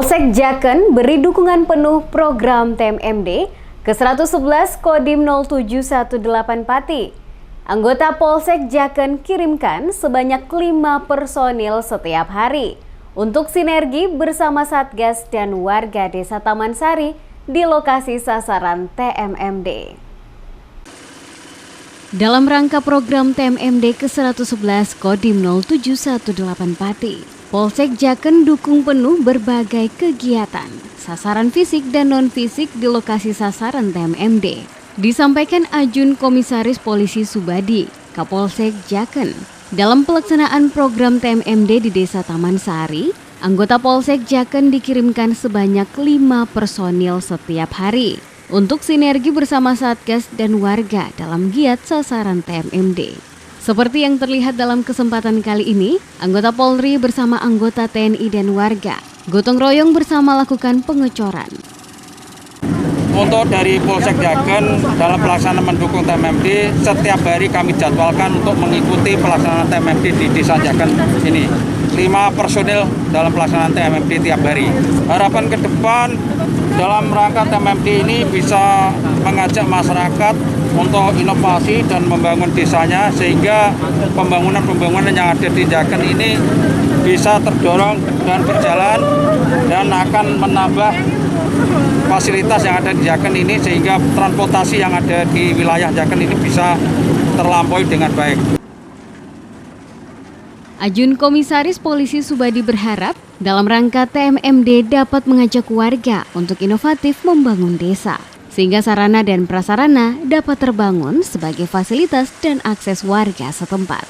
Polsek Jaken beri dukungan penuh program TMMD ke-111 Kodim 0718 Pati. Anggota Polsek Jaken kirimkan sebanyak 5 personil setiap hari untuk sinergi bersama Satgas dan warga Desa Taman Sari di lokasi sasaran TMMD. Dalam rangka program TMMD ke-111 Kodim 0718 Pati, Polsek Jaken dukung penuh berbagai kegiatan, sasaran fisik dan non-fisik di lokasi sasaran TMMD. Disampaikan Ajun Komisaris Polisi Subadi, Kapolsek Jaken. Dalam pelaksanaan program TMMD di Desa Taman Sari, anggota Polsek Jaken dikirimkan sebanyak 5 personil setiap hari untuk sinergi bersama Satgas dan warga dalam giat sasaran TMMD. Seperti yang terlihat dalam kesempatan kali ini, anggota Polri bersama anggota TNI dan warga gotong royong bersama lakukan pengecoran. Untuk dari Polsek Jaken dalam pelaksanaan mendukung TMMD, setiap hari kami jadwalkan untuk mengikuti pelaksanaan TMMD di Desa Jaken ini. 5 personil dalam pelaksanaan TMMD tiap hari. Harapan ke depan dalam rangka TMMD ini bisa mengajak masyarakat untuk inovasi dan membangun desanya, sehingga pembangunan yang ada di Jaken ini bisa terdorong dan berjalan dan akan menambah fasilitas yang ada di Jaken ini, sehingga transportasi yang ada di wilayah Jaken ini bisa terlampaui dengan baik. Ajun Komisaris Polisi Subadi berharap dalam rangka TMMD dapat mengajak warga untuk inovatif membangun desa, sehingga sarana dan prasarana dapat terbangun sebagai fasilitas dan akses warga setempat.